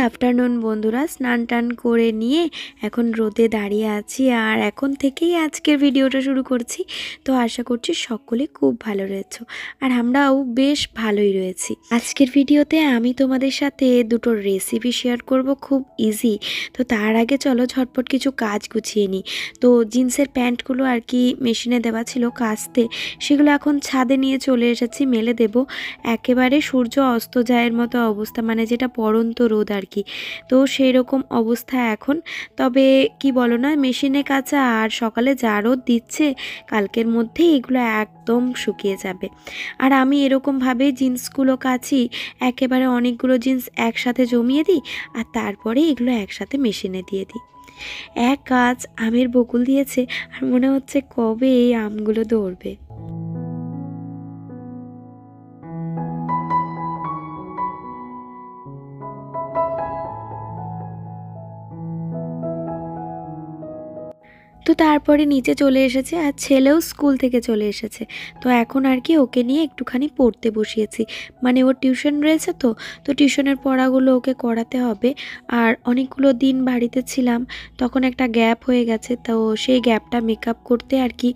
Afternoon বন্ধুরা, স্নান টান করে নিয়ে এখন রোদে দাঁড়িয়ে আছি আর এখন থেকেই আজকের ভিডিওটা শুরু করছি। তো আশা করছি সকলে খুব ভালো রয়েছে আর আমরাও বেশ ভালোই রয়েছি। আজকের ভিডিওতে আমি তোমাদের সাথে দুটো রেসিপি শেয়ার করব, খুব ইজি। তো তার আগে চলো ঝটপট কিছু কাজ গুছিয়ে নিই। তো জিন্সের প্যান্টগুলো আর কি মেশিনে দেওয়া ছিল কাচতে, সেগুলো এখন ছাদে নিয়ে চলে এসেছি, মেলে দেব। একেবারে সূর্য অস্ত যায়ের মতো অবস্থা, মানে যেটা পড়ন্ত রোদ আর কি। তো সেই রকম অবস্থা এখন। তবে কি বলো না, মেশিনে কাচা আর সকালে যা রোদ দিচ্ছে, কালকের মধ্যেই এগুলো একদম শুকিয়ে যাবে। আর আমি এরকমভাবেই জিন্সগুলো কাচি, একেবারে অনেকগুলো জিন্স একসাথে জমিয়ে দিই আর তারপরে এগুলো একসাথে মেশিনে দিয়ে দিই। এক গাছ আমের বকুল দিয়েছে আর মনে হচ্ছে কবে এই আমগুলো ধরবে। তো তারপরে নিচে চলে এসেছে আর ছেলেও স্কুল থেকে চলে এসেছে। তো এখন আর কি ওকে নিয়ে একটুখানি পড়তে বসিয়েছি, মানে ওর টিউশন রয়েছে। তো টিউশনের পড়াগুলো ওকে করাতে হবে। আর অনেকগুলো দিন বাড়িতে ছিলাম, তখন একটা গ্যাপ হয়ে গেছে। তো সেই গ্যাপটা মেকআপ করতে আর কি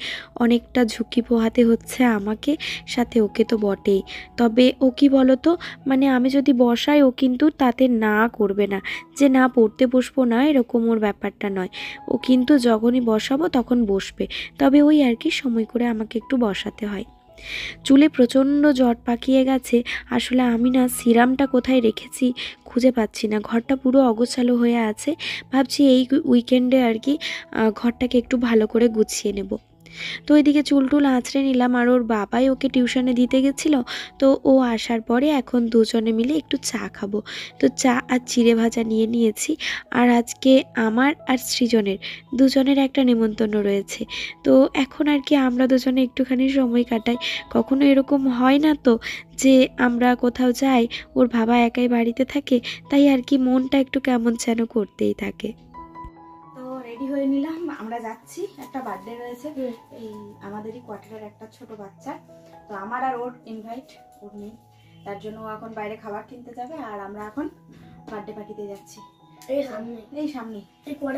অনেকটা ঝুঁকি পোহাতে হচ্ছে আমাকে, সাথে ওকে তো বটেই। তবে ও কি বলো তো, মানে আমি যদি বসাই ও কিন্তু তাতে না করবে না, যে না পড়তে বসবো না, এরকম ওর ব্যাপারটা নয়। ও কিন্তু যখনই বসাবো তখন বসবে, তবে ওই আর কি সময় করে আমাকে একটু বসাতে হয়। চুলে প্রচণ্ড জট পাকিয়ে গেছে। আসলে আমি না সিরামটা কোথায় রেখেছি খুঁজে পাচ্ছি না, ঘরটা পুরো অগোছালো হয়ে আছে। ভাবছি এই উইকেন্ডে আর কি ঘরটাকে একটু ভালো করে গুছিয়ে নেব। তো ওইদিকে চুল আঁচড়ে নিলাম আর ওর বাবাই ওকে টিউশনে দিতে গেছিলো। তো ও আসার পরে এখন দুজনে মিলে একটু চা খাবো। তো চা আর চিড়ে ভাজা নিয়ে নিয়েছি। আর আজকে আমার আর সৃজনের দুজনের একটা নেমন্তন্ন রয়েছে। তো এখন আর কি আমরা দুজনে একটুখানি সময় কাটাই। কখনো এরকম হয় না তো যে আমরা কোথাও যাই, ওর বাবা একাই বাড়িতে থাকে, তাই আর কি মনটা একটু কেমন যেন করতেই থাকে। তো রেডি হয়ে নিলাম, আমরা যাচ্ছি। একটা বার্থডে রয়েছে এই আমাদেরই কোয়ার্টারের একটা ছোট বাচ্চা। তো আমার আর ওর ইনভাইট, ওর নেই, তার জন্য ও এখন বাইরে খাবার কিনতে যাবে আর আমরা এখন বার্থডে পার্টিতে যাচ্ছি। এই সামনে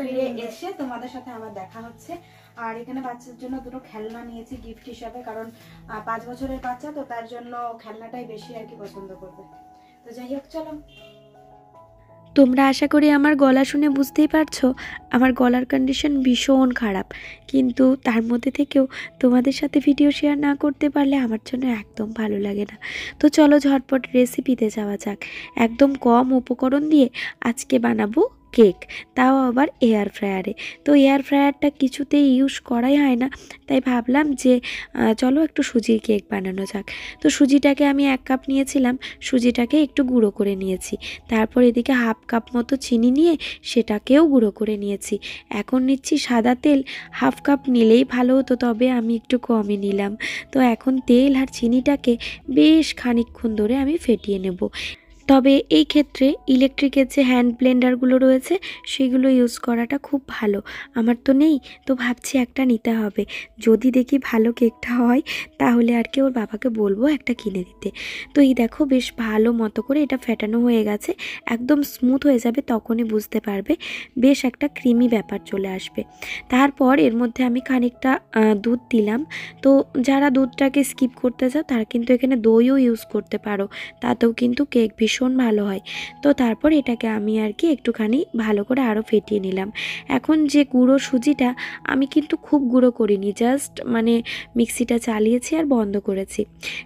ফিরে এসে তোমাদের সাথে আবার দেখা হচ্ছে। আর এখানে বাচ্চার জন্য দুটো খেলনা নিয়েছি গিফট হিসাবে, কারণ 5 বছরের বাচ্চা, তো তার জন্য খেলনাটাই বেশি আর কি পছন্দ করবে। তো যাই হোক, চলো। তোমরা আশা করি আমার গলা শুনে বুঝতেই পারছো আমার গলার কন্ডিশন ভীষণ খারাপ, কিন্তু তার মধ্যে থেকেও তোমাদের সাথে ভিডিও শেয়ার না করতে পারলে আমার জন্য একদম ভালো লাগে না। তো চলো ঝটপট রেসিপিতে যাওয়া যাক। একদম কম উপকরণ দিয়ে আজকে বানাবো কেক, তাও আবার এয়ার ফ্রায়ারে। তো এয়ার ফ্রায়ারটা কিছুতেই ইউজ করাই হয় না, তাই ভাবলাম যে চলো একটু সুজির কেক বানানো যাক। তো সুজিটাকে আমি 1 কাপ নিয়েছিলাম, সুজিটাকে একটু গুঁড়ো করে নিয়েছি। তারপর এদিকে 1/2 কাপ মতো চিনি নিয়ে সেটাকেও গুঁড়ো করে নিয়েছি। এখন নিচ্ছি সাদা তেল, 1/2 কাপ নিলেই ভালো হতো, তবে আমি একটু কমই নিলাম। তো এখন তেল আর চিনিটাকে বেশ খানিকক্ষণ ধরে আমি ফেটিয়ে নেব। তবে এই ক্ষেত্রে ইলেকট্রিকের যে হ্যান্ড ব্লেন্ডারগুলো রয়েছে সেগুলো ইউজ করাটা খুব ভালো। আমার তো নেই, তো ভাবছি একটা নিতে হবে। যদি দেখি ভালো কেকটা হয় তাহলে আর কি ওর বাবাকে বলবো একটা কিনে দিতে। তো এই দেখো বেশ ভালো মতো করে এটা ফেটানো হয়ে গেছে, একদম স্মুথ হয়ে যাবে, তখনই বুঝতে পারবে বেশ একটা ক্রিমি ব্যাপার চলে আসবে। তারপর এর মধ্যে আমি খানিকটা দুধ দিলাম। তো যারা দুধটাকে স্কিপ করতে চাও তারা কিন্তু এখানে দইও ইউজ করতে পারো, তাতেও কিন্তু কেক ভীষণ ভালো হয়। তো তারপর এটাকে আমি আর কি একটুখানি ভালো করে আরও ফেটিয়ে নিলাম। এখন যে গুঁড়ো সুজিটা, আমি কিন্তু খুব গুঁড়ো করিনি, জাস্ট মানে মিক্সিটা চালিয়েছি আর বন্ধ করেছি,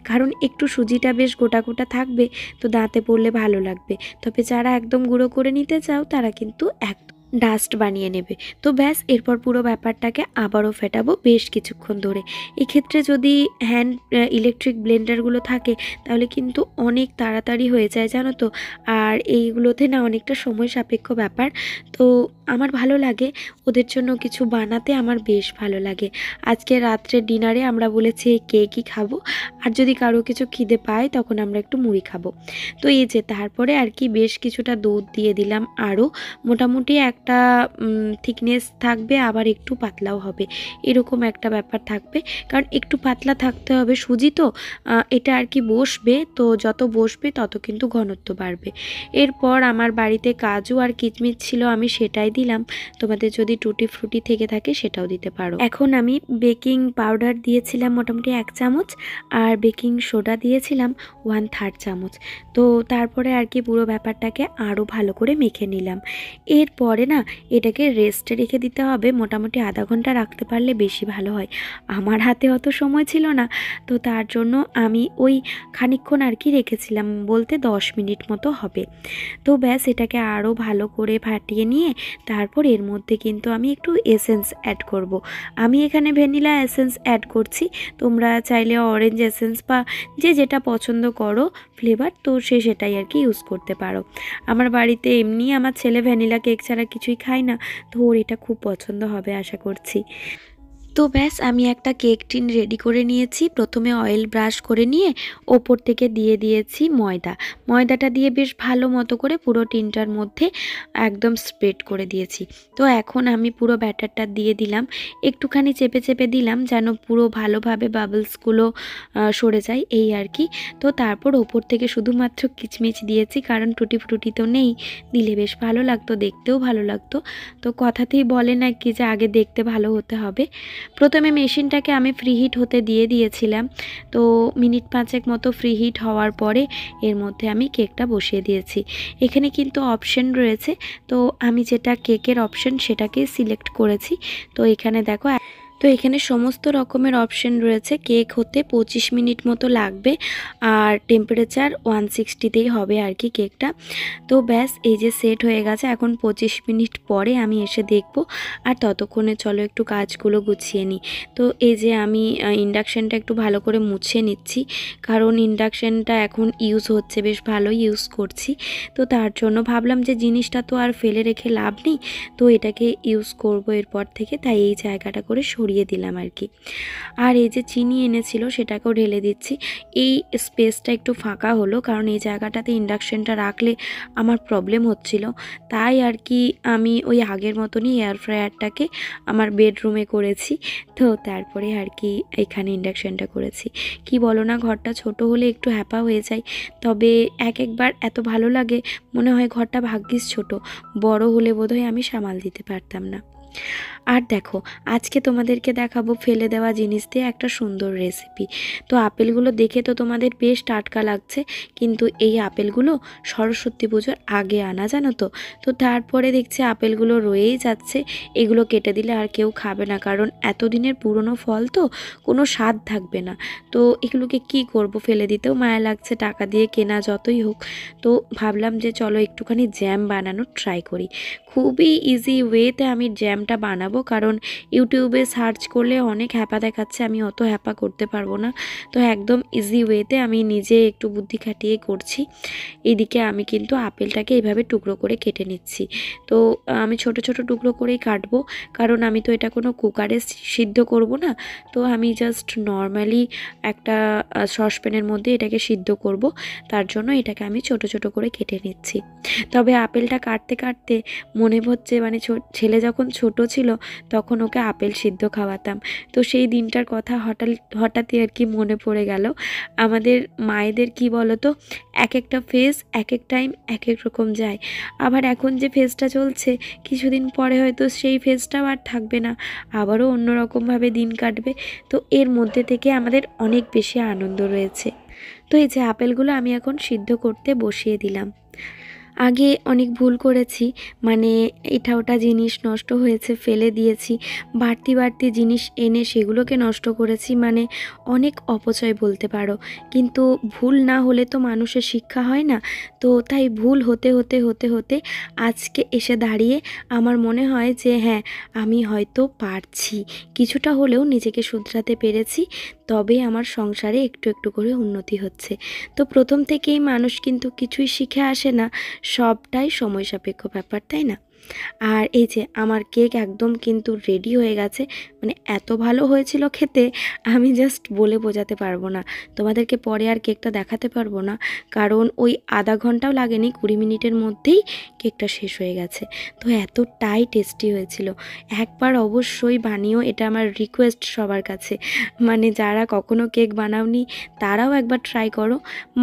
কারণ একটু সুজিটা বেশ গোটা গোটা থাকবে, তো দাঁতে পড়লে ভালো লাগবে। তবে যারা একদম গুঁড়ো করে নিতে চাও তারা কিন্তু একদম ডাস্ট বানিয়ে নেবে। তো ব্যাস, এরপর পুরো ব্যাপারটাকে আবারও ফেটাবো বেশ কিছুক্ষণ ধরে। এক্ষেত্রে যদি হ্যান্ড ইলেকট্রিক ব্লেন্ডারগুলো থাকে তাহলে কিন্তু অনেক তাড়াতাড়ি হয়ে যায়, জানো তো। আর এইগুলোতে না অনেকটা সময় সাপেক্ষ ব্যাপার। তো আমার ভালো লাগে, ওদের জন্য কিছু বানাতে আমার বেশ ভালো লাগে। আজকে রাত্রে ডিনারে আমরা বলেছি এই কেকই খাবো, আর যদি কারো কিছু খিদে পায় তখন আমরা একটু মুড়ি খাবো। তো এই যে তারপরে আর কি বেশ কিছুটা দুধ দিয়ে দিলাম আরও, মোটামুটি 1 একটা থিকনেস থাকবে, আবার একটু পাতলাও হবে, এরকম একটা ব্যাপার থাকবে। কারণ একটু পাতলা থাকতে হবে, সুজি তো এটা আর কি বসবে, তো যত বসবে তত কিন্তু ঘনত্ব বাড়বে। এরপর আমার বাড়িতে কাজু আর কিচমিচ ছিল, আমি সেটাই দিলাম। তোমাদের যদি টুটি ফ্রুটি থেকে থাকে সেটাও দিতে পারো। এখন আমি বেকিং পাউডার দিয়েছিলাম মোটামুটি 1 চামচ, আর বেকিং সোডা দিয়েছিলাম 1/3 চামচ। তো তারপরে আর কি পুরো ব্যাপারটাকে আরও ভালো করে মেখে নিলাম। এরপরে না এটাকে রেস্টে রেখে দিতে হবে, মোটামুটি আধা ঘন্টা রাখতে পারলে বেশি ভালো হয়। আমার হাতে অত সময় ছিল না, তো তার জন্য আমি ওই খানিকক্ষণ আর কি রেখেছিলাম, বলতে 10 মিনিট মতো হবে। তো ব্যাস এটাকে আরও ভালো করে ফাটিয়ে নিয়ে তারপর এর মধ্যে কিন্তু আমি একটু এসেন্স অ্যাড করব। আমি এখানে ভ্যানিলা এসেন্স অ্যাড করছি, তোমরা চাইলে অরেঞ্জ এসেন্স বা যে যেটা পছন্দ করো ফ্লেভার, তো সেটাই আর কি ইউজ করতে পারো। আমার বাড়িতে এমনি আমার ছেলে ভ্যানিলা কেক ছাড়া কিছুই খায় না, তো ওর এটা খুব পছন্দ হবে আশা করছি। তো ব্যাস আমি একটা কেক টিন রেডি করে নিয়েছি। প্রথমে অয়েল ব্রাশ করে নিয়ে ওপর থেকে দিয়ে দিয়েছি ময়দাটা দিয়ে বেশ ভালো মতো করে পুরো টিনটার মধ্যে একদম স্প্রেড করে দিয়েছি। তো এখন আমি পুরো ব্যাটারটা দিয়ে দিলাম, একটুখানি চেপে চেপে দিলাম যেন পুরো ভালোভাবে বাবলসগুলো সরে যায়, এই আর কি। তো তারপর ওপর থেকে শুধুমাত্র কিচমিচ দিয়েছি, কারণ টুটি ফ্রুটি তো নেই, দিলে বেশ ভালো লাগতো, দেখতেও ভালো লাগতো। তো কথাতেই বলে না কি যে আগে দেখতে ভালো হতে হবে। প্রথমে মেশিনটাকে আমি ফ্রি হিট হতে দিয়েছিলাম, তো মিনিট 5 মতো ফ্রি হিট হওয়ার পরে এর মধ্যে আমি কেকটা বসিয়ে দিয়েছি। এখানে কিন্তু অপশন রয়েছে, তো আমি যেটা কেকের অপশন সেটাকেই সিলেক্ট করেছি। তো এখানে দেখো, তো এখানে সমস্ত রকমের অপশন রয়েছে। কেক হতে 25 মিনিট মতো লাগবে, আর টেম্পারেচার 160তেই হবে আর কি কেকটা। তো ব্যাস এই যে সেট হয়ে গেছে। এখন 25 মিনিট পরে আমি এসে দেখব, আর ততক্ষণে চলো একটু কাজগুলো গুছিয়ে নিই। তো এই যে আমি ইন্ডাকশানটা একটু ভালো করে মুছে নিচ্ছি, কারণ ইন্ডাকশানটা এখন ইউজ হচ্ছে, বেশ ভালোই ইউজ করছি। তো তার জন্য ভাবলাম যে জিনিসটা তো আর ফেলে রেখে লাভ নেই, তো এটাকে ইউজ করব এরপর থেকে, তাই এই জায়গাটা করে সরিয়ে দিলাম আর কি। আর এই যে চিনি এনেছিল সেটাকেও ঢেলে দিচ্ছি। এই স্পেসটা একটু ফাঁকা হলো, কারণ এই জায়গাটাতে ইন্ডাকশানটা রাখলে আমার প্রবলেম হচ্ছিল, তাই আর কি আমি ওই আগের মতনই এয়ার ফ্রায়ারটাকে আমার বেডরুমে করেছি। তো তারপরে আর কি এখানে ইন্ডাকশানটা করেছি। কি বলো না, ঘরটা ছোট হলে একটু হ্যাপা হয়ে যায়, তবে একবার এত ভালো লাগে, মনে হয় ঘরটা ভাগ্যিস ছোট, বড় হলে বোধহয় আমি সামাল দিতে পারতাম না। আর দেখো, আজকে তোমাদেরকে দেখাবো ফেলে দেওয়া জিনিস দিয়ে একটা সুন্দর রেসিপি। তো আপেলগুলো দেখে তো তোমাদের বেশ টাটকা লাগছে, কিন্তু এই আপেলগুলো সরস্বতী পুজোর আগে আনা, জানো তো। তো তারপরে দেখছি আপেলগুলো রয়েই যাচ্ছে, এগুলো কেটে দিলে আর কেউ খাবে না, কারণ এতদিনের পুরনো ফল তো কোনো স্বাদ থাকবে না। তো এগুলোকে কি করব, ফেলে দিতেও মায়া লাগছে, টাকা দিয়ে কেনা যতই হোক। তো ভাবলাম যে চলো একটুখানি জ্যাম বানানোর ট্রাই করি। খুবই ইজি ওয়েতে আমি জ্যামটা বানাবো, কারণ ইউটিউবে সার্চ করলে অনেক হ্যাপা দেখাচ্ছে, আমি অত হ্যাপা করতে পারবো না। তো একদম ইজি ওয়েতে আমি নিজে একটু বুদ্ধি খাটিয়ে করছি। এদিকে আমি কিন্তু আপেলটাকে এইভাবে টুকরো করে কেটে নিচ্ছি। তো আমি ছোট ছোট টুকরো করেই কাটবো, কারণ আমি তো এটা কোনো কুকারে সিদ্ধ করব না। তো আমি জাস্ট নর্মালি একটা সসপ্যানের মধ্যে এটাকে সিদ্ধ করব, তার জন্য এটাকে আমি ছোট ছোট করে কেটে নিচ্ছি। তবে আপেলটা কাটতে কাটতে মনে হচ্ছে, মানে ছেলে যখন ছোট ছিল তখন ওকে আপেল সিদ্ধ খাওয়াতাম, তো সেই দিনটার কথা হঠাৎই আর কি মনে পড়ে গেল। আমাদের মায়েদের কি বলো তো, এক একটা ফেজ এক এক টাইম এক এক রকম যায়। আবার এখন যে ফেজটা চলছে, কিছুদিন পরে হয়তো সেই ফেজটাও আর থাকবে না, আবারও অন্যরকমভাবে দিন কাটবে। তো এর মধ্যে থেকে আমাদের অনেক বেশি আনন্দ রয়েছে। তো এই যে আপেলগুলো আমি এখন সিদ্ধ করতে বসিয়ে দিলাম। আগে অনেক ভুল করেছি, মানে এটা ওটা জিনিস নষ্ট হয়েছে ফেলে দিয়েছি, বাড়তি বাড়তি জিনিস এনে সেগুলোকে নষ্ট করেছি, মানে অনেক অপচয় বলতে পারো। কিন্তু ভুল না হলে তো মানুষের শিক্ষা হয় না। তো তাই ভুল হতে হতে হতে হতে আজকে এসে দাঁড়িয়ে আমার মনে হয় যে হ্যাঁ, আমি হয়তো পারছি, কিছুটা হলেও নিজেকে শুধরাতে পেরেছি, তবে আমার সংসারে একটু একটু করে উন্নতি হচ্ছে। তো প্রথম থেকেই মানুষ কিন্তু কিছুই শিখে আসে না, সবটাই সময় সাপেক্ষ ব্যাপার, তাই না? আর এই যে আমার কেক একদম কিন্তু রেডি হয়ে গেছে, মানে এত ভালো হয়েছিল খেতে, আমি জাস্ট বলে বোঝাতে পারবো না। তোমাদেরকে পরে আর কেকটা দেখাতে পারবো না, কারণ ওই আধা ঘন্টাও লাগেনি, 20 মিনিটের মধ্যেই কেকটা শেষ হয়ে গেছে। তো এতটাই টেস্টি হয়েছিল। একবার অবশ্যই বানিও, এটা আমার রিকোয়েস্ট সবার কাছে। মানে যারা কখনো কেক বানাওনি তারাও একবার ট্রাই করো।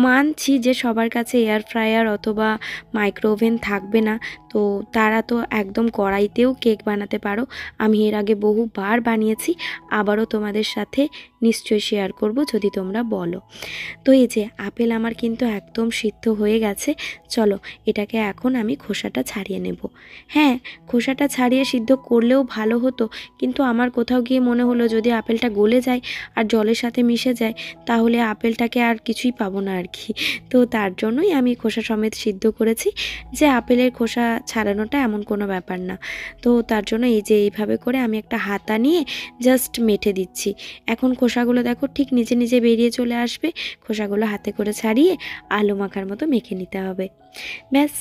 মানছি যে সবার কাছে এয়ার ফ্রায়ার অথবা মাইক্রোওভেন থাকবে না, তো তারা তো একদম কড়াইতেও কেক বানাতে পারো। আমি এর আগে বহুবার বানিয়েছি, আবারও তোমাদের সাথে নিশ্চয়ই শেয়ার করব যদি তোমরা বলো। তো এই যে আপেল আমার কিন্তু একদম সিদ্ধ হয়ে গেছে। চলো এটাকে এখন আমি খোসাটা ছাড়িয়ে নেব। হ্যাঁ, খোসাটা ছাড়িয়ে সিদ্ধ করলেও ভালো হতো, কিন্তু আমার কোথাও গিয়ে মনে হলো যদি আপেলটা গলে যায় আর জলের সাথে মিশে যায় তাহলে আপেলটাকে আর কিছুই পাবো না আর কি। তো তার জন্যই আমি খোসা সমেত সিদ্ধ করেছি, যে আপেলের খোসা ছাড়ানোটা এমন কোনো ব্যাপার না। তো তার জন্য এই যে এইভাবে করে আমি একটা হাতা নিয়ে জাস্ট মেঠে দিচ্ছি। এখন খোসাগুলো দেখো ঠিক নিজে নিজে বেরিয়ে চলে আসবে। খোসাগুলো হাতে করে ছাড়িয়ে আলু মাখার মতো মেখে নিতে হবে। ব্যাস,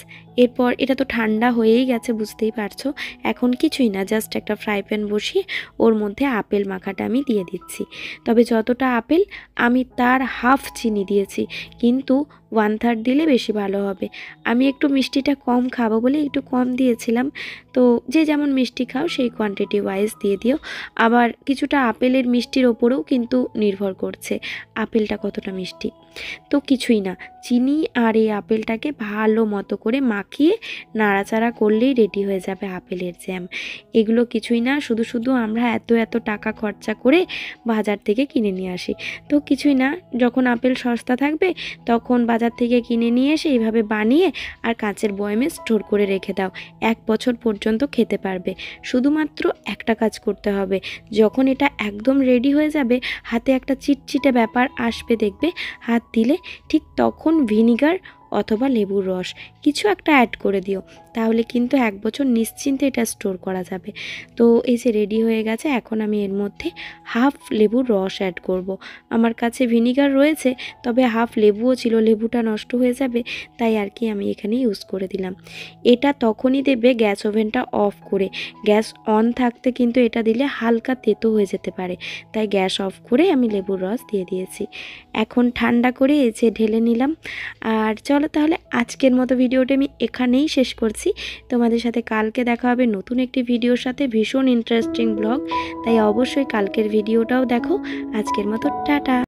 এরপর এটা তো ঠান্ডা হয়েই গেছে বুঝতেই পারছো। এখন কিছুই না, জাস্ট একটা ফ্রাই প্যান বসিয়ে ওর মধ্যে আপেল মাখাটা আমি দিয়ে দিচ্ছি। তবে যতটা আপেল আমি তার হাফ চিনি দিয়েছি, কিন্তু 1/3 দিলে বেশি ভালো হবে। আমি একটু মিষ্টিটা কম খাবো বলে একটু কম দিয়েছিলাম। তো যে যেমন মিষ্টি খাও সেই কোয়ান্টিটি ওয়াইজ দিয়ে দিও। আবার কিছুটা আপেলের মিষ্টির ওপরেও কিন্তু নির্ভর করছে আপেলটা কতটা মিষ্টি। তো কিছুই না, চিনি আর এই আপেলটাকে ভালো মতো করে মাখিয়ে নাড়াচাড়া করলেই রেডি হয়ে যাবে আপেলের জ্যাম। এগুলো কিছুই না, শুধু শুধু আমরা এত এত টাকা খরচা করে বাজার থেকে কিনে নিয়ে আসি। তো কিছুই না, যখন আপেল সস্তা থাকবে তখন বাজার থেকে কিনে নিয়ে এসে এইভাবে বানিয়ে আর কাঁচের বয়ামে স্টোর করে রেখে দাও। 1 বছর পর্যন্ত খেতে পারবে। শুধুমাত্র একটা কাজ করতে হবে, যখন এটা একদম রেডি হয়ে যাবে হাতে একটা চিটচিটে ব্যাপার আসবে দেখবে, হাত দিলে ঠিক তখন ভিনিগার অথবা লেবুর রস কিছু একটা অ্যাড করে দিও, তাহলে কিন্তু 1 বছর নিশ্চিন্তে এটা স্টোর করা যাবে। তো এই যে রেডি হয়ে গেছে, এখন আমি এর মধ্যে হাফ লেবুর রস অ্যাড করব। আমার কাছে ভিনিগার রয়েছে, তবে হাফ লেবুও ছিল, লেবুটা নষ্ট হয়ে যাবে তাই আর কি আমি এখানে ইউজ করে দিলাম। এটা তখনই দেবে গ্যাস ওভেনটা অফ করে। গ্যাস অন থাকতে কিন্তু এটা দিলে হালকা তেতো হয়ে যেতে পারে, তাই গ্যাস অফ করে আমি লেবুর রস দিয়ে দিয়েছি। এখন ঠান্ডা করে এই যে ঢেলে নিলাম। আর চলো তাহলে আজকের মতো ভিডিওটা আমি এখানেই শেষ করছি। তোমাদের সাথে কালকে দেখা হবে নতুন একটি ভিডিওর সাথে, ভীষণ ইন্টারেস্টিং ব্লগ, তাই অবশ্যই কালকের ভিডিওটাও দেখো। আজকের মতো টাটা।